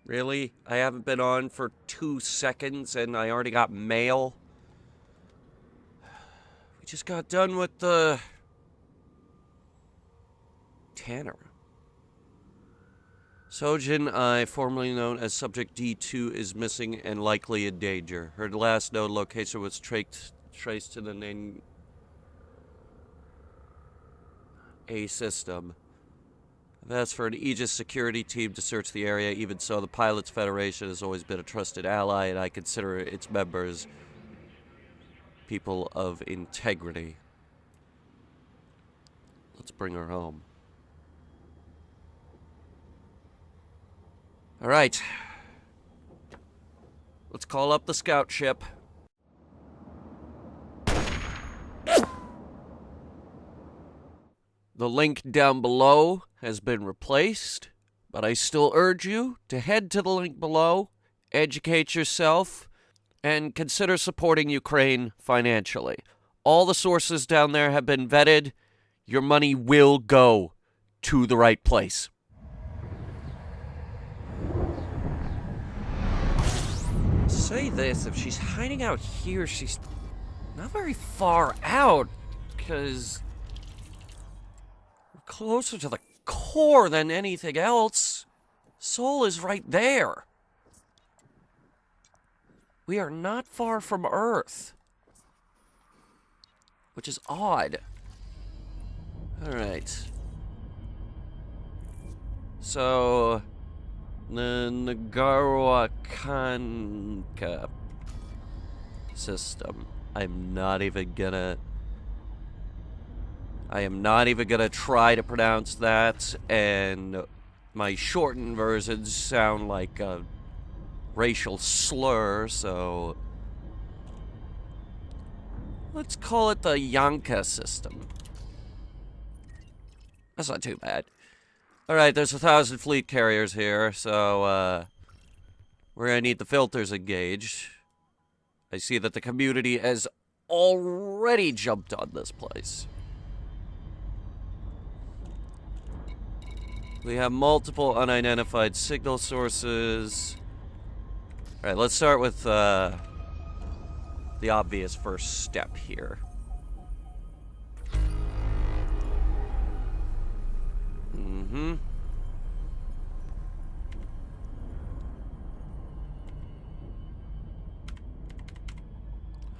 Really? I haven't been on for 2 seconds and I already got mail? We just got done with the... Tanner. Sojin I, formerly known as Subject D-2, is missing and likely in danger. Her last known location was traced to the name A system. I've asked for an Aegis security team to search the area. Even so, the Pilots Federation has always been a trusted ally, and I consider its members people of integrity. Let's bring her home. All right. Let's call up the scout ship. The link down below has been replaced, but I still urge you to head to the link below, educate yourself, and consider supporting Ukraine financially. All the sources down there have been vetted. Your money will go to the right place. Say this, if she's hiding out here, she's not very far out, because we're closer to the core than anything else. Sol is right there. We are not far from Earth, which is odd. Alright. So... the Nagarwakanka system. I am not even gonna try to pronounce that, and my shortened versions sound like a racial slur, so let's call it the Yanka system. That's not too bad. Alright, there's 1,000 fleet carriers here, so, we're gonna need the filters engaged. I see that the community has already jumped on this place. We have multiple unidentified signal sources. Alright, let's start with, the obvious first step here. Mm-hmm.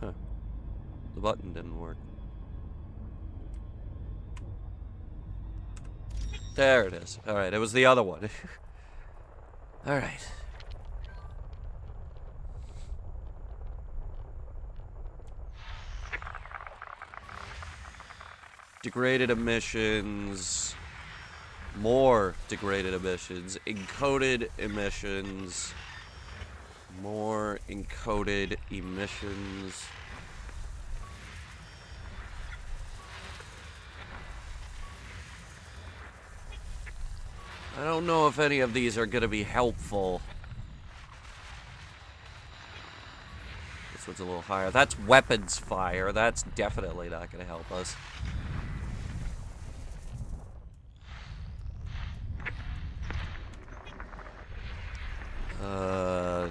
Huh. The button didn't work. There it is. Alright, it was the other one. Alright. Degraded emissions... more degraded emissions, encoded emissions, more encoded emissions. I don't know if any of these are going to be helpful. This one's a little higher. That's weapons fire. That's definitely not going to help us.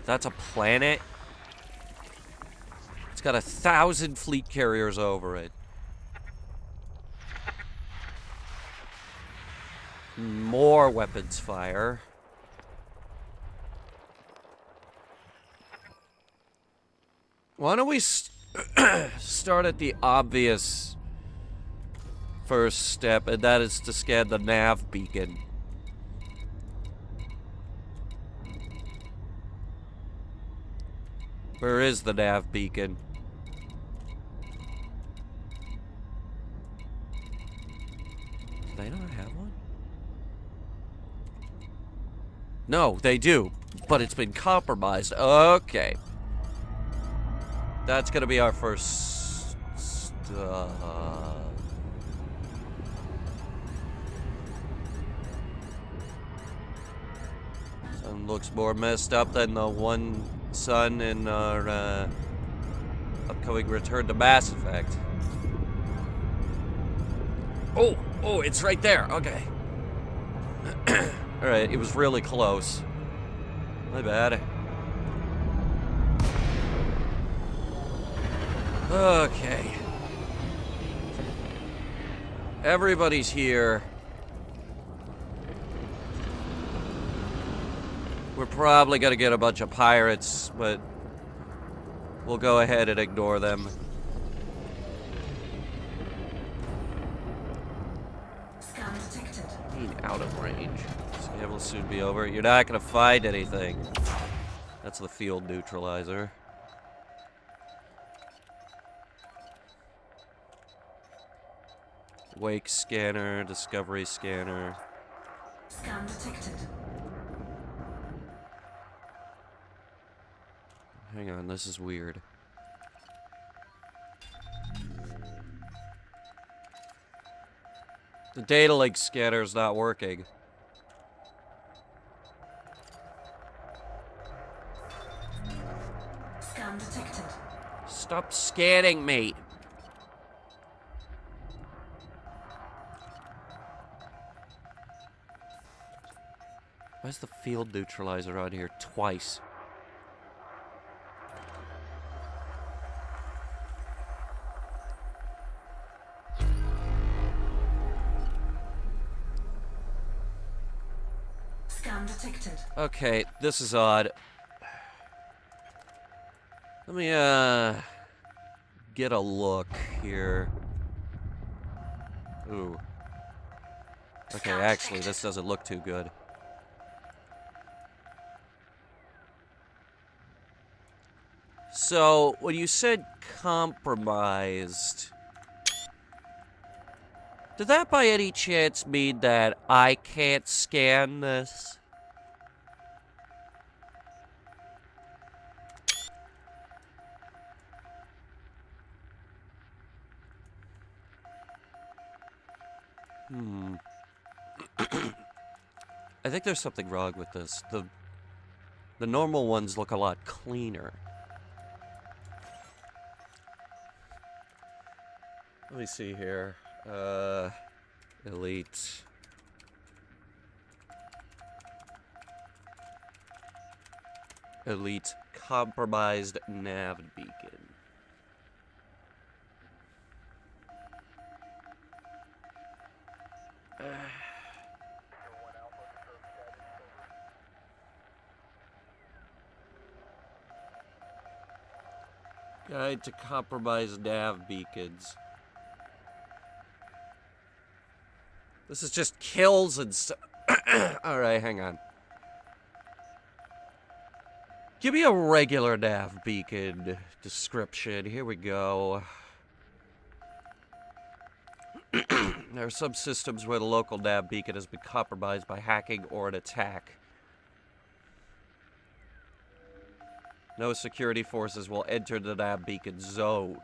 That's a planet. It's got 1,000 fleet carriers over it. More weapons fire. Why don't we start at the obvious first step, and that is to scan the nav beacon. Where is the nav beacon? Do they not have one? No, they do, but it's been compromised. Okay. That's gonna be our first Sun looks more messed up than the one sun in our upcoming return to Mass Effect. Oh, it's right there. Okay. Alright, it was really close. My bad. Okay. Everybody's here. We're probably gonna get a bunch of pirates, but we'll go ahead and ignore them. Scan detected. Being out of range. This game will soon be over. You're not gonna find anything. That's the field neutralizer. Wake scanner, discovery scanner. Scan detected. Hang on, this is weird. The data link scanner is not working. Scan detected. Stop scanning me. Why is the field neutralizer on here twice? Scan detected. Okay, this is odd. Let me, get a look here. Ooh. Okay, actually, this doesn't look too good. So, when you said compromised, did that by any chance mean that I can't scan this? I think there's something wrong with this. The normal ones look a lot cleaner. Let me see here. Elite. Elite compromised nav beacon. Guide to compromised nav beacons. This is just kills and stuff. Alright, hang on. Give me a regular nav beacon description. Here we go. There are some systems where the local nav beacon has been compromised by hacking or an attack. No security forces will enter the nav beacon zone.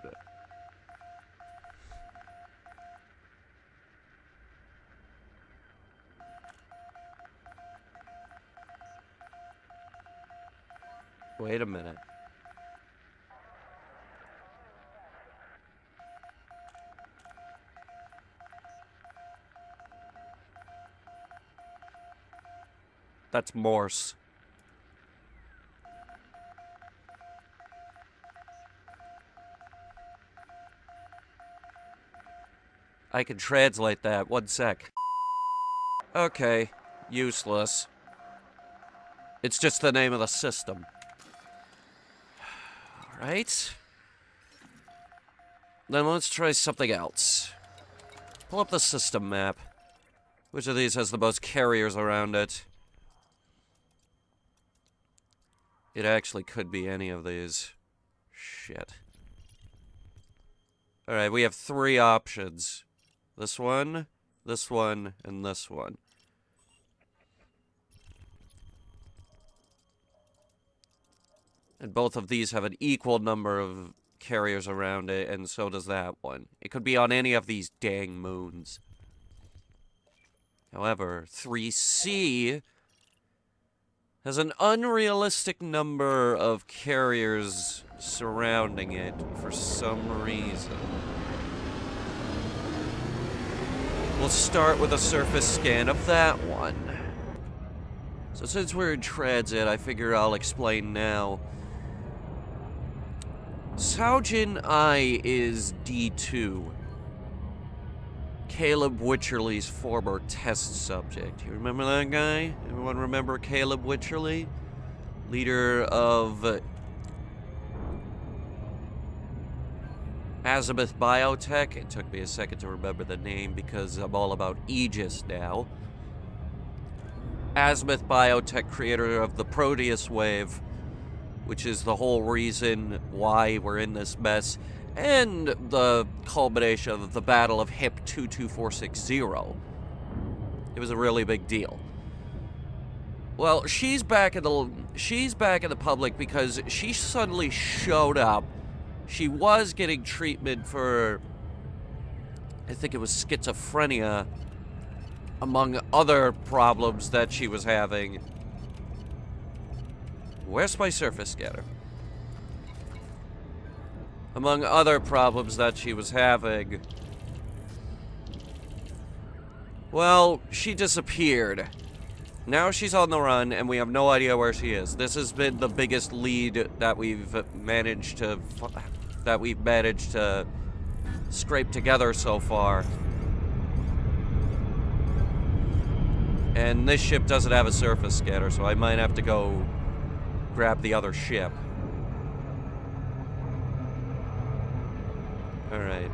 Wait a minute. That's Morse. I can translate that. 1 sec. Okay. Useless. It's just the name of the system. Alright. Then let's try something else. Pull up the system map. Which of these has the most carriers around it? It actually could be any of these. Shit. Alright, we have 3 options. This one, and this one. And both of these have an equal number of carriers around it, and so does that one. It could be on any of these dang moons. However, 3C has an unrealistic number of carriers surrounding it for some reason. We'll start with a surface scan of that one. So since we're in transit, I figure I'll explain now. Saojin I is D-2. Caleb Wycherley's former test subject. You remember that guy? Everyone remember Caleb Wycherley? Leader of Azimuth Biotech. It took me a second to remember the name because I'm all about Aegis now. Azimuth Biotech, creator of the Proteus wave, which is the whole reason why we're in this mess, and the culmination of the Battle of HIP 22460. It was a really big deal. Well, she's back in the public because she suddenly showed up. She was getting treatment for, I think it was schizophrenia, among other problems that she was having. Where's my surface scanner? Among other problems that she was having. Well, she disappeared. Now she's on the run, and we have no idea where she is. This has been the biggest lead that we've managed to scrape together so far. And this ship doesn't have a surface scanner, so I might have to go grab the other ship. Alright.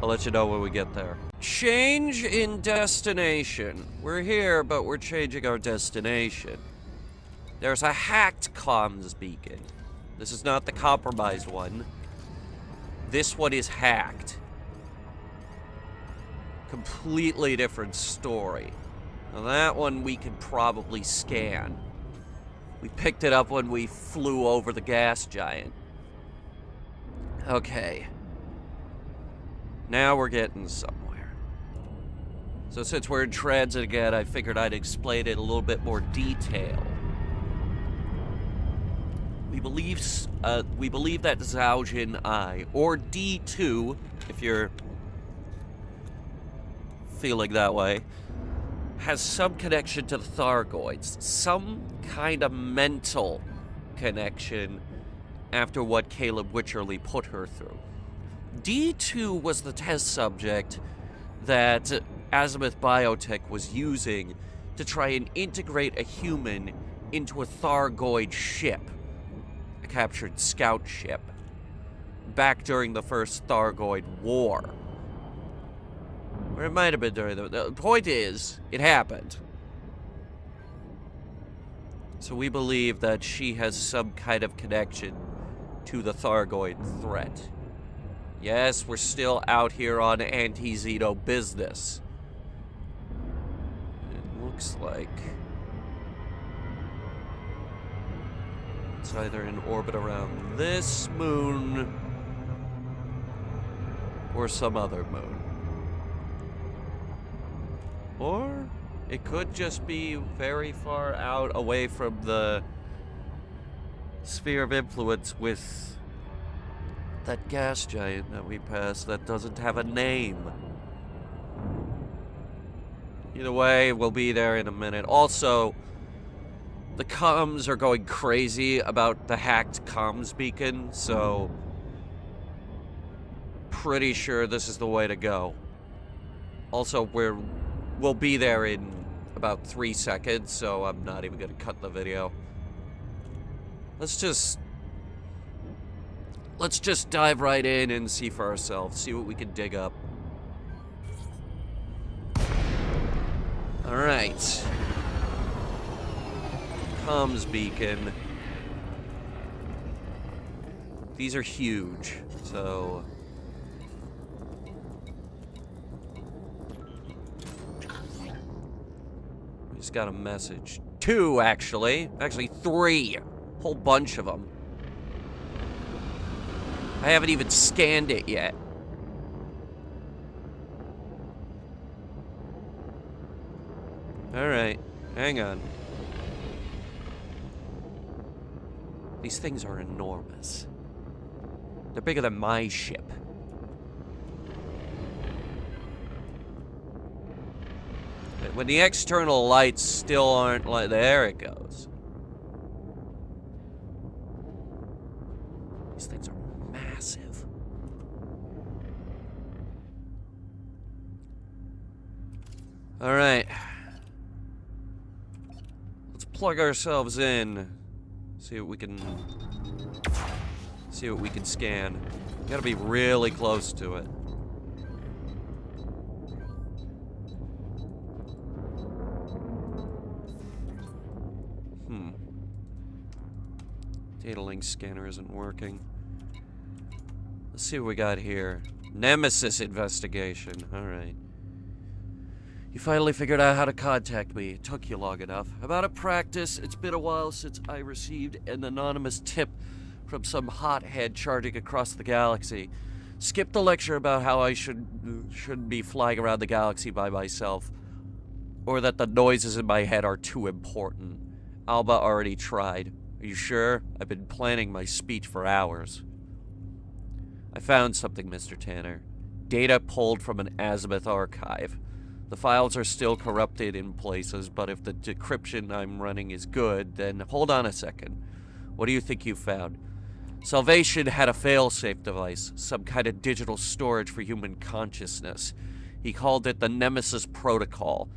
I'll let you know when we get there. Change in destination. We're here, but we're changing our destination. There's a hacked comms beacon. This is not the compromised one. This one is hacked. Completely different story. Now that one we could probably scan. We picked it up when we flew over the gas giant. Okay. Now we're getting somewhere. So since we're in transit again, I figured I'd explain it in a little bit more detail. We believe that Saojin I, or D-2, if you're feeling that way, has some connection to the Thargoids. Some kind of mental connection after what Caleb Wycherley put her through. D-2 was the test subject that Azimuth Biotech was using to try and integrate a human into a Thargoid ship, a captured scout ship, back during the first Thargoid War. Or it might have been during the point is, it happened. So we believe that she has some kind of connection to the Thargoid threat. Yes, we're still out here on anti-Xeno business. It looks like it's either in orbit around this moon or some other moon. Or it could just be very far out away from the sphere of influence with that gas giant that we passed that doesn't have a name. Either way, we'll be there in a minute. Also, the comms are going crazy about the hacked comms beacon, so pretty sure this is the way to go. Also, we'll be there in about 3 seconds, so I'm not even gonna cut the video. Let's just dive right in and see for ourselves, see what we can dig up. Alright. Comms beacon. These are huge, so we just got a message. 2, actually. Actually, 3. Whole bunch of them. I haven't even scanned it yet. Alright, hang on. These things are enormous. They're bigger than my ship. when the external lights still aren't like... There it goes. These things are massive. Alright. Let's plug ourselves in. See what we can scan. We gotta be really close to it. Data link scanner isn't working. Let's see what we got here. Nemesis investigation. Alright. You finally figured out how to contact me. It took you long enough. I'm out of practice. It's been a while since I received an anonymous tip from some hothead charging across the galaxy. Skip the lecture about how I shouldn't be flying around the galaxy by myself, or that the noises in my head are too important. Alba already tried. Are you sure? I've been planning my speech for hours. I found something, Mr. Tanner. Data pulled from an azimuth archive. The files are still corrupted in places, but if the decryption I'm running is good, then hold on a second. What do you think you found? Salvation had a failsafe device, some kind of digital storage for human consciousness. He called it the Nemesis Protocol,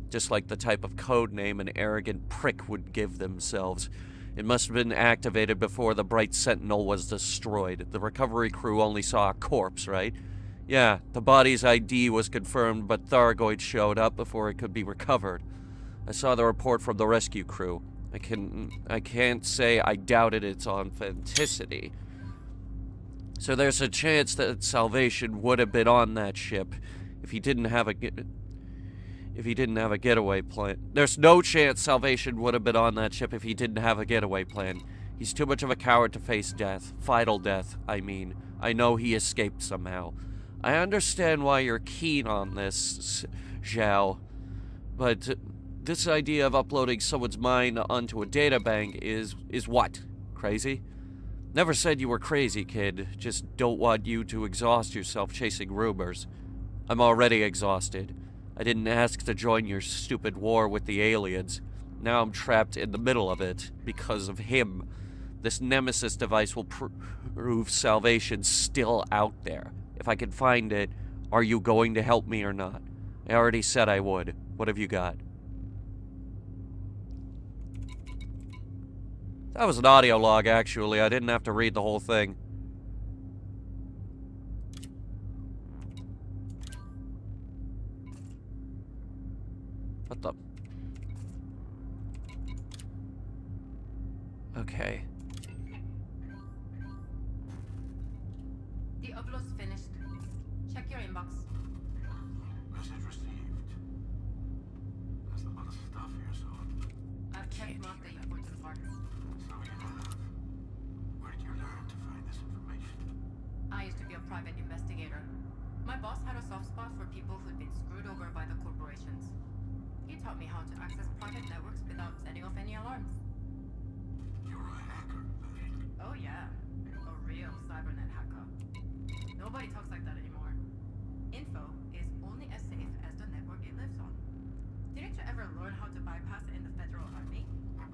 just like the type of code name an arrogant prick would give themselves. It must have been activated before the Bright Sentinel was destroyed. The recovery crew only saw a corpse, right? Yeah, the body's ID was confirmed, but Thargoid showed up before it could be recovered. I saw the report from the rescue crew. I can't say I doubted its authenticity. So there's a chance that Salvation would have been on that ship if he didn't have a getaway plan. There's no chance Salvation would have been on that ship if he didn't have a getaway plan. He's too much of a coward to face death. Final death, I mean. I know he escaped somehow. I understand why you're keen on this, Zhao, but this idea of uploading someone's mind onto a databank is what? Crazy? Never said you were crazy, kid. Just don't want you to exhaust yourself chasing rumors. I'm already exhausted. I didn't ask to join your stupid war with the aliens. Now I'm trapped in the middle of it because of him. This Nemesis device will prove Salvation's still out there. If I can find it, are you going to help me or not? I already said I would. What have you got? That was an audio log, actually. I didn't have to read the whole thing. What the? Okay. The upload's finished. Check your inbox. Message received. There's a lot of stuff here, so. I've checked most of the important parts. So you have. Where did you learn to find this information? I used to be a private investigator. My boss had a soft spot for people who'd been screwed over by the corporations. He taught me how to access private networks without setting off any alarms. You're a hacker, then. Oh yeah, a real cybernet hacker. Nobody talks like that anymore. Info is only as safe as the network it lives on. Didn't you ever learn how to bypass it in the Federal Army?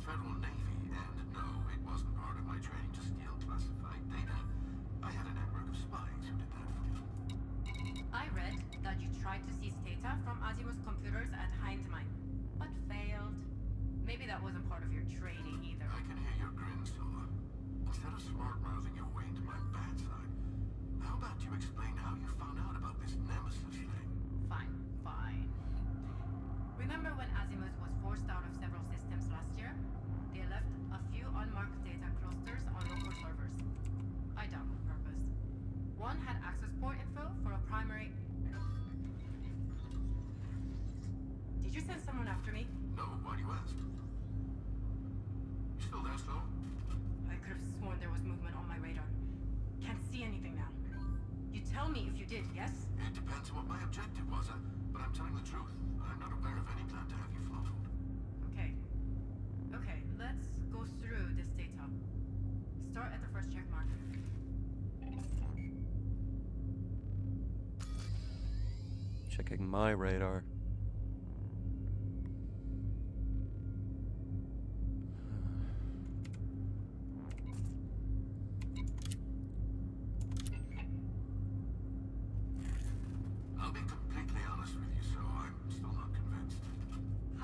Federal Navy, and no, it wasn't part of my training to steal classified data. I had a network of spies who did that for me. I read that you tried to seize data from Azimuth's computers at Hindmine, but failed. Maybe that wasn't part of your training either. I can hear your grin, Silva. Instead of smart-mouthing your way into my bad side, how about you explain how you found out about this Nemesis thing? Fine, fine. Remember when Azimuth was forced out of several systems last year? They left a few unmarked data clusters on local servers. I doubt on purpose. One had access port info for a primary... Did you send someone after me? No, why do you ask? You still there, Silva? I could have sworn there was movement on my radar. Can't see anything now. You tell me if you did, yes? It depends on what my objective was, but I'm telling the truth. I'm not aware of any plan to have you followed. Okay. Okay, let's go through this data. Start at the first check mark. Checking my radar.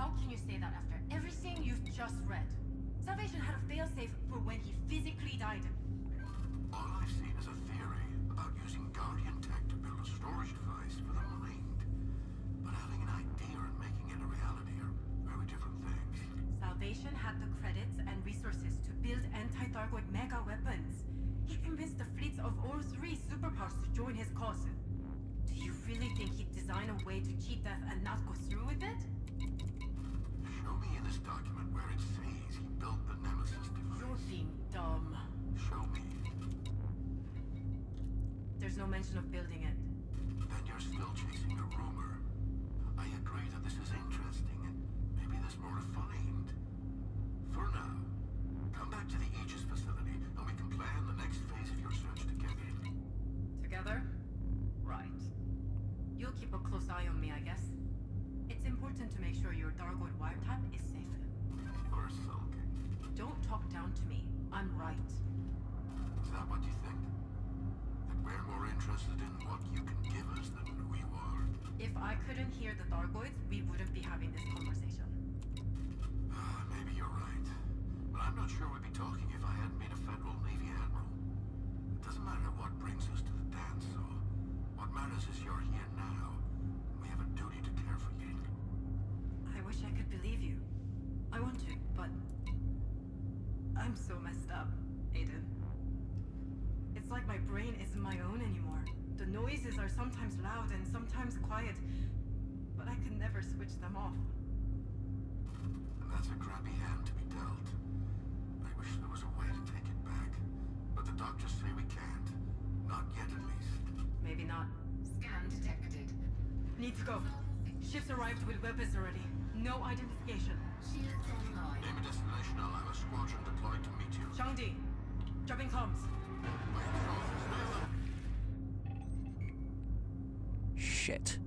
How can you say that after everything you've just read? Salvation had a failsafe for when he physically died. All I've seen is a theory about using Guardian tech to build a storage device for the mind. But having an idea and making it a reality are very different things. Salvation had the credits and resources to build anti-Thargoid mega weapons. He convinced the fleets of all three superpowers to join his cause. Do you really think he'd design a way to cheat death and not go through with it? Show me in this document where it says he built the Nemesis device. You're being dumb. Show me. There's no mention of building it. Then you're still chasing a rumor. I agree that this is interesting, and maybe there's more to find. For now, come back to the Aegis facility, and we can plan the next phase of your search together. Together? Right. You'll keep a close eye on me, I guess. It's important to make sure your Thargoid wiretap is safe. You're sulking. Don't talk down to me. I'm right. Is that what you think? That we're more interested in what you can give us than who you are? If I couldn't hear the Thargoids, we wouldn't be having this conversation. Maybe you're right. But I'm not sure we'd be talking if I hadn't been a Federal Navy Admiral. It doesn't matter what brings us to the dance, so what matters is you're here now. We have a duty to care for you. I wish I could believe you. I want to, but I'm so messed up, Aiden. It's like my brain isn't my own anymore. The noises are sometimes loud and sometimes quiet, but I can never switch them off. And that's a crappy hand to be dealt. I wish there was a way to take it back. But the doctors say we can't. Not yet, at least. Maybe not. Scan detected. Need to go. Ships arrived with weapons already. No identification. Shields online. Name a destination. I'll have a squadron deployed to meet you. Shangdi, dropping comms. Shit.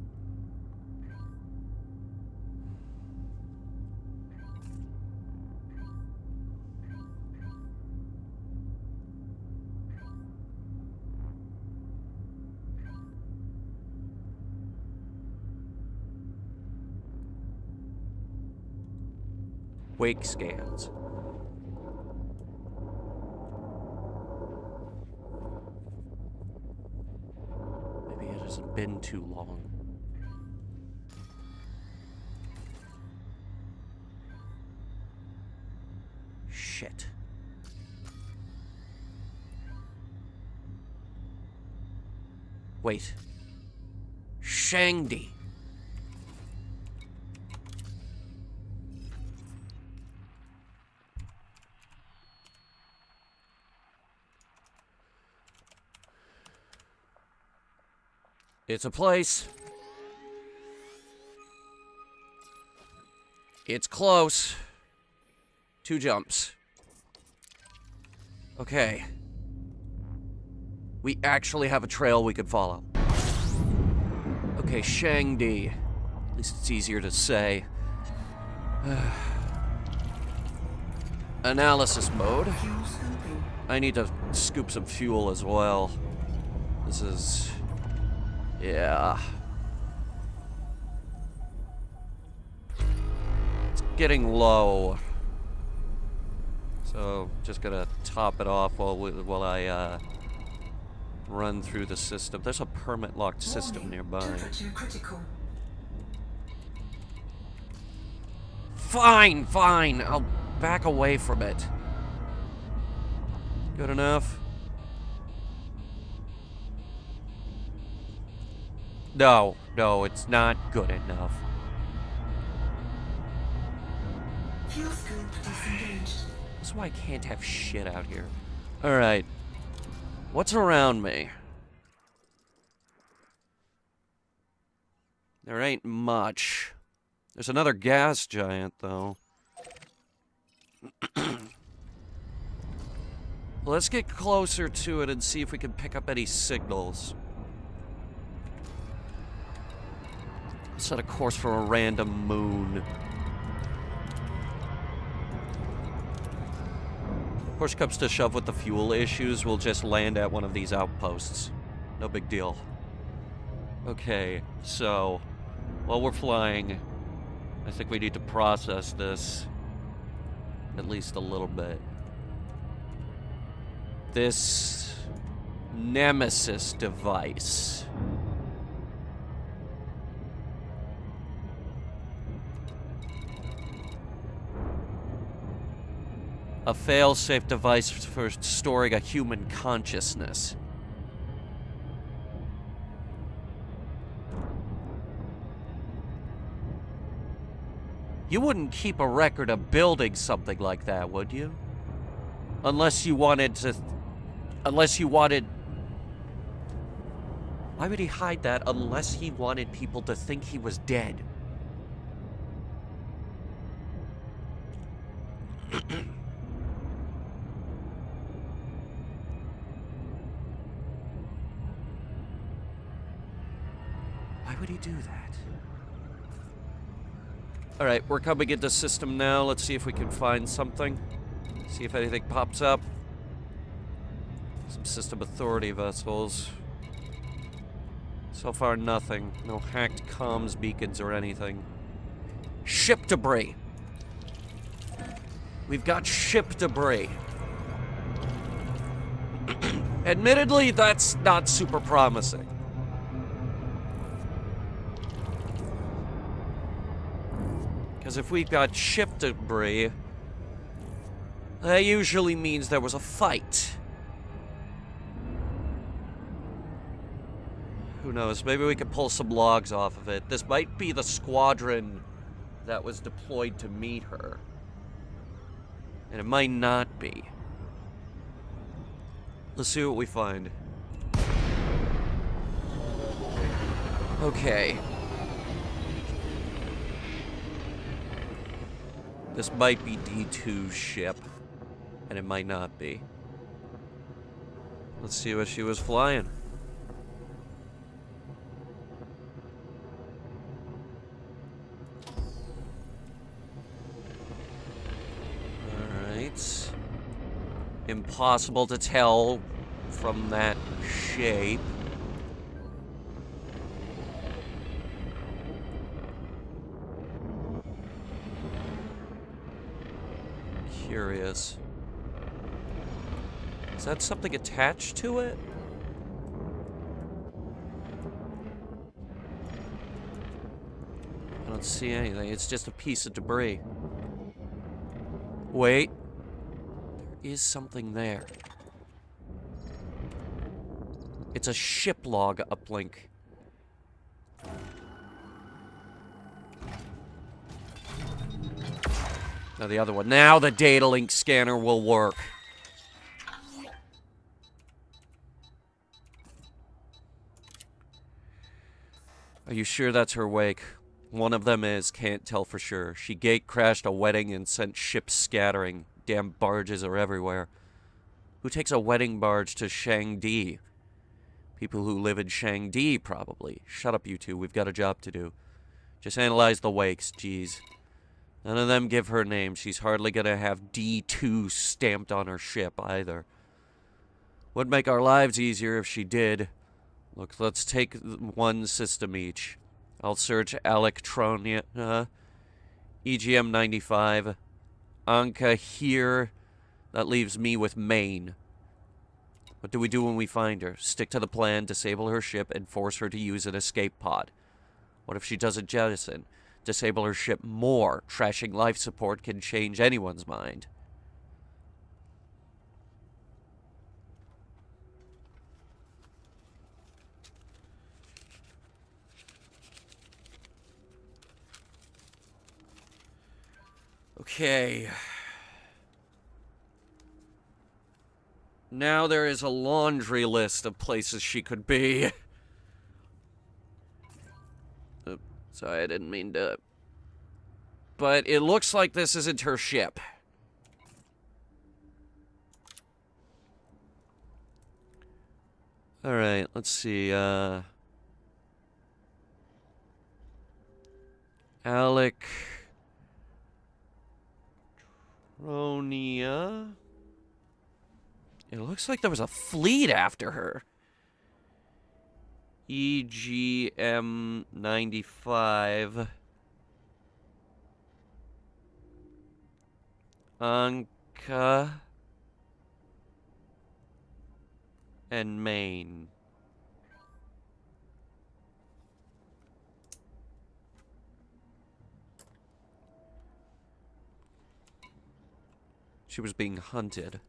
Wake scans. Maybe it hasn't been too long. Shit. Wait. Shangdi. It's a place. It's close. 2 jumps. Okay. We actually have a trail we could follow. Okay, Shangdi. At least it's easier to say. Analysis mode. I need to scoop some fuel as well. This is... yeah. It's getting low. So, just gonna top it off while I run through the system. There's a permit locked system nearby. Temperature critical. Fine, fine. I'll back away from it. Good enough? No, it's not good enough. Fuel scoop disengaged. That's why I can't have shit out here. Alright. What's around me? There ain't much. There's another gas giant, though. Let's get closer to it and see if we can pick up any signals. Set a course for a random moon. Push comes to shove with the fuel issues, we'll just land at one of these outposts. No big deal. Okay, so while we're flying, I think we need to process this at least a little bit. This Nemesis device. A fail-safe device for storing a human consciousness. You wouldn't keep a record of building something like that, would you? Unless you wanted to... Unless you wanted... Why would he hide that unless he wanted people to think he was dead? Why would he do that? Alright, we're coming into system now. Let's see if we can find something. See if anything pops up. Some system authority vessels. So far, nothing. No hacked comms beacons or anything. Ship debris. We've got ship debris. Admittedly, that's not super promising. Because if we've got ship debris, that usually means there was a fight. Who knows? Maybe we could pull some logs off of it. This might be the squadron that was deployed to meet her. And it might not be. Let's see what we find. Okay. This might be D-2's ship, and it might not be. Let's see what she was flying. Alright. Impossible to tell from that shape. Curious. Is that something attached to it? I don't see anything. It's just a piece of debris. Wait. There is something there. It's a ship log uplink. Now the other one. Now the data link scanner will work. Are you sure that's her wake? One of them is, can't tell for sure. She gate crashed a wedding and sent ships scattering. Damn barges are everywhere. Who takes a wedding barge to Shangdi? People who live in Shangdi, probably. Shut up, you two. We've got a job to do. Just analyze the wakes, jeez. None of them give her name. She's hardly gonna have D-2 stamped on her ship, either. Would make our lives easier if she did. Look, let's take one system each. I'll search Electronia, EGM-95, Anka here. That leaves me with Maine. What do we do when we find her? Stick to the plan, disable her ship, and force her to use an escape pod. What if she doesn't jettison? Disable her ship more. Trashing life support can change anyone's mind. Okay. Now there is a laundry list of places she could be. Oops, sorry, I didn't mean to. But it looks like this isn't her ship. Alright, let's see, Electronia. It looks like there was a fleet after her. EGM-95. Anka and Maine. She was being hunted.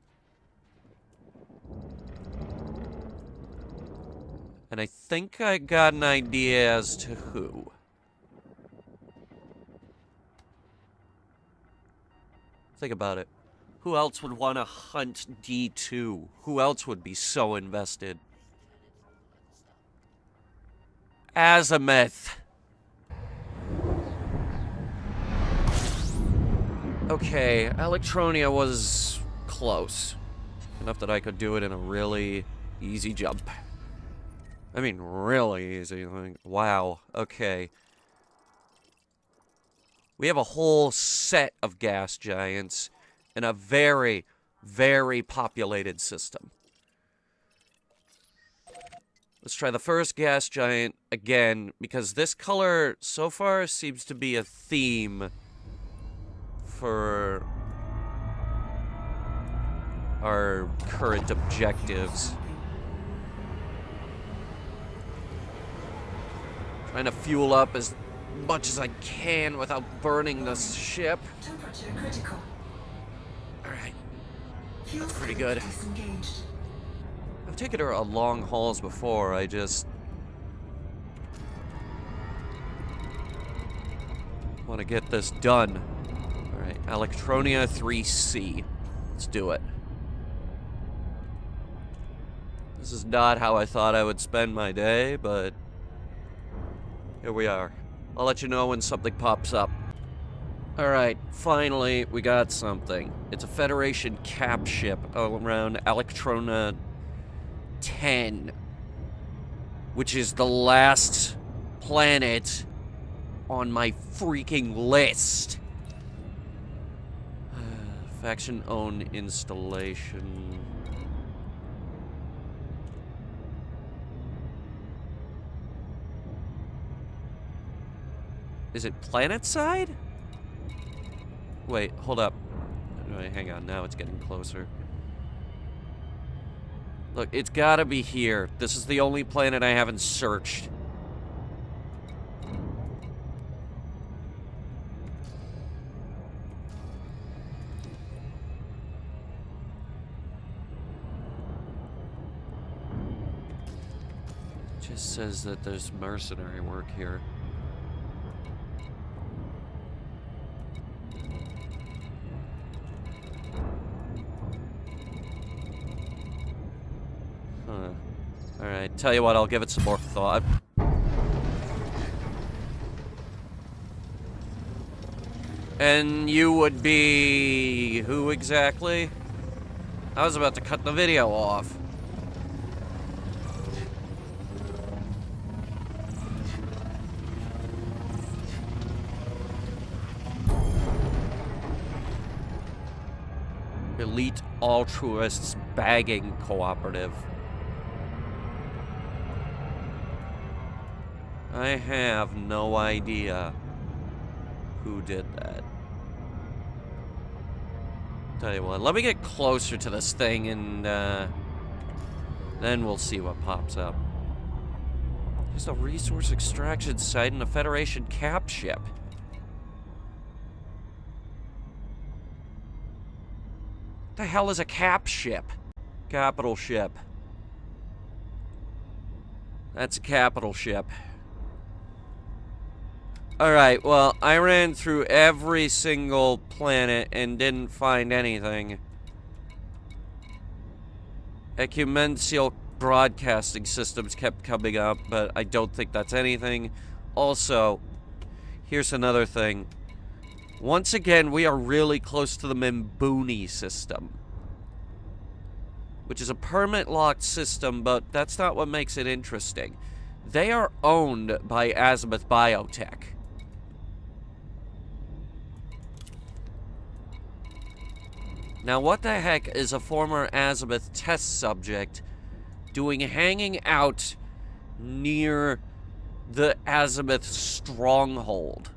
And I think I got an idea as to who. Think about it. Who else would want to hunt D-2? Who else would be so invested? Azimuth. Okay, Electronia was close. Enough that I could do it in a really easy jump. I mean, really easy. Like, wow, okay. We have a whole set of gas giants in a very, very populated system. Let's try the first gas giant again, because this color so far seems to be a theme for our current objectives. Trying to fuel up as much as I can without burning the ship. Temperature critical. Alright, Fuel pretty scope good. disengaged. I've taken her on long hauls before, I just want to get this done. Alright, Electronia 3C. Let's do it. This is not how I thought I would spend my day, but here we are. I'll let you know when something pops up. Alright, finally, we got something. It's a Federation cap ship around Electrona 10, which is the last planet on my freaking list. Faction-owned installation. Is it planet-side? Wait, hold up. Wait, hang on, now it's getting closer. Look, it's gotta be here. This is the only planet I haven't searched. It just says that there's mercenary work here. Alright, tell you what, I'll give it some more thought. And you would be... who exactly? I was about to cut the video off. Elite Altruists Bagging Cooperative. I have no idea who did that. Tell you what, let me get closer to this thing and then we'll see what pops up. Just a resource extraction site in a Federation cap ship. What the hell is a cap ship? Capital ship. That's a capital ship. Alright, well, I ran through every single planet and didn't find anything. Ecumenical broadcasting systems kept coming up, but I don't think that's anything. Also, here's another thing. Once again, we are really close to the Mimbuni system, which is a permit-locked system, but that's not what makes it interesting. They are owned by Azimuth Biotech. Now, what the heck is a former Azimuth test subject doing hanging out near the Azimuth stronghold?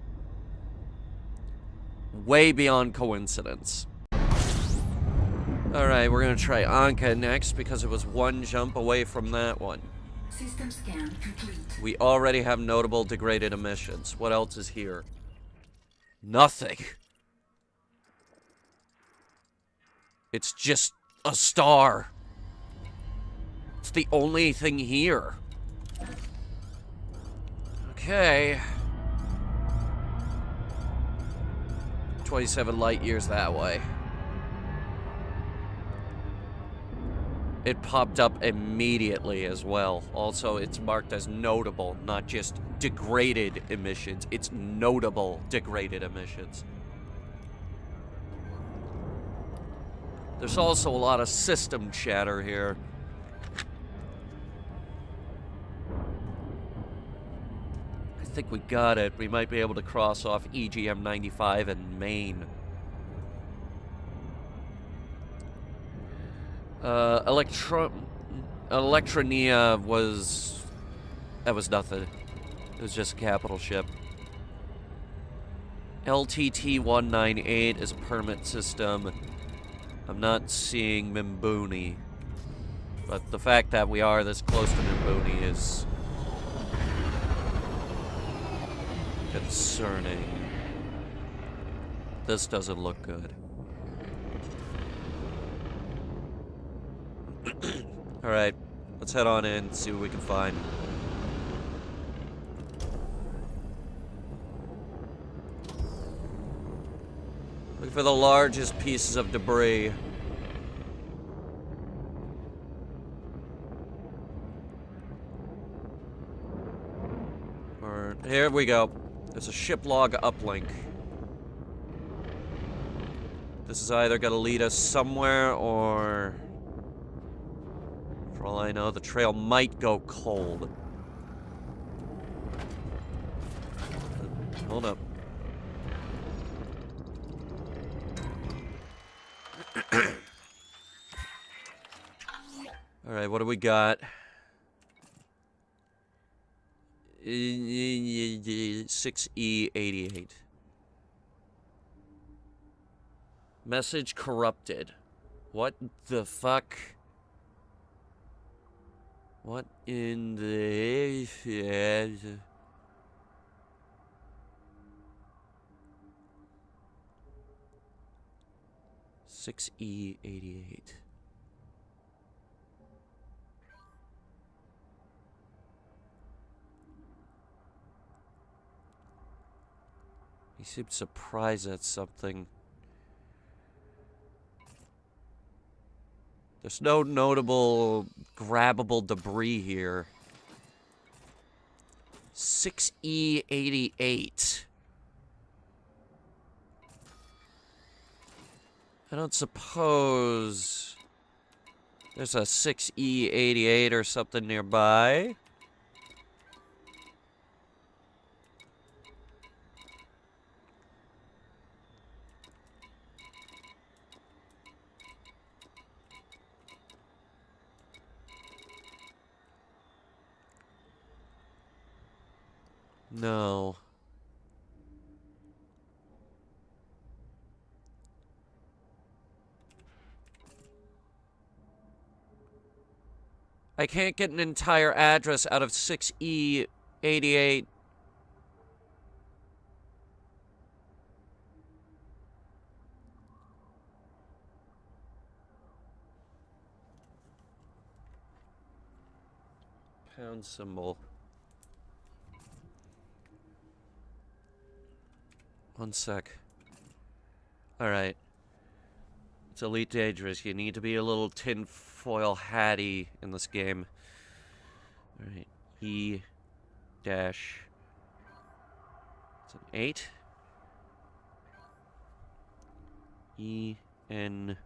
Way beyond coincidence. Alright, we're gonna try Anka next because it was one jump away from that one. System scan complete. We already have notable degraded emissions. What else is here? Nothing. It's just a star. It's the only thing here. Okay. 27 light years that way. It popped up immediately as well. Also, it's marked as notable, not just degraded emissions. It's notable degraded emissions. There's also a lot of system chatter here. I think we got it. We might be able to cross off EGM 95 and Maine. Electronia was... That was nothing. It was just a capital ship. LTT-198 is a permit system. I'm not seeing Mimbuni. But the fact that we are this close to Mimbuni is... concerning. This doesn't look good. Alright, let's head on in, see what we can find. Look for the largest pieces of debris. Here we go. There's a ship log uplink. This is either gonna lead us somewhere or... For all I know, the trail might go cold. Hold up. Alright, what do we got? 6E88. Message corrupted. What the fuck? What in the... 6E88. He seemed surprised at something. There's no notable grabbable debris here. 6E88. I don't suppose there's a 6E88 or something nearby. No. I can't get an entire address out of 6E88. Pound symbol. One sec. Alright. It's Elite Dangerous. You need to be a little tinfoil hatty in this game. Alright. E dash. It's an 8. E N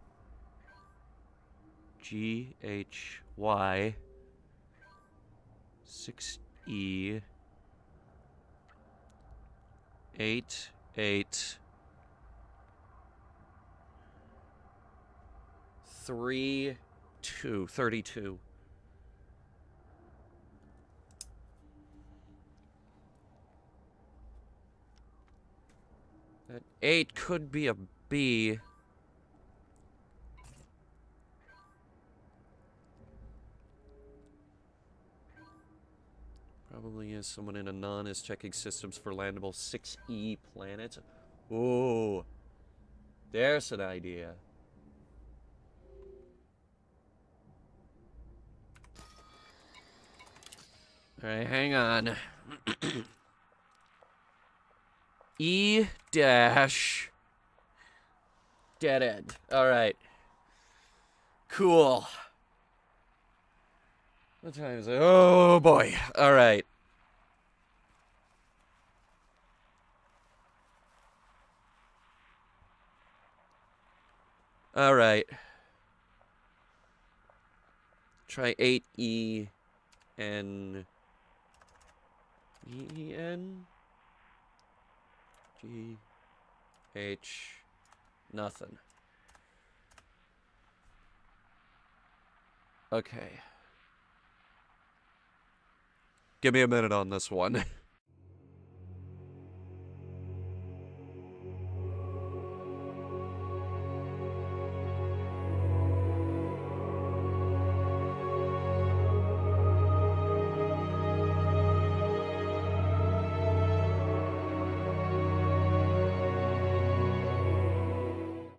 G H Y 6E 8 8 3 2 32. That 8 could be a B. Probably is someone in Anon is checking systems for landable 6E planets. Ooh. There's an idea. Alright, hang on. E dash dead end. Alright. Cool. What time is it? Oh boy. Alright. Alright. Try 8E N E N G H nothing. Okay. Give me a minute on this one.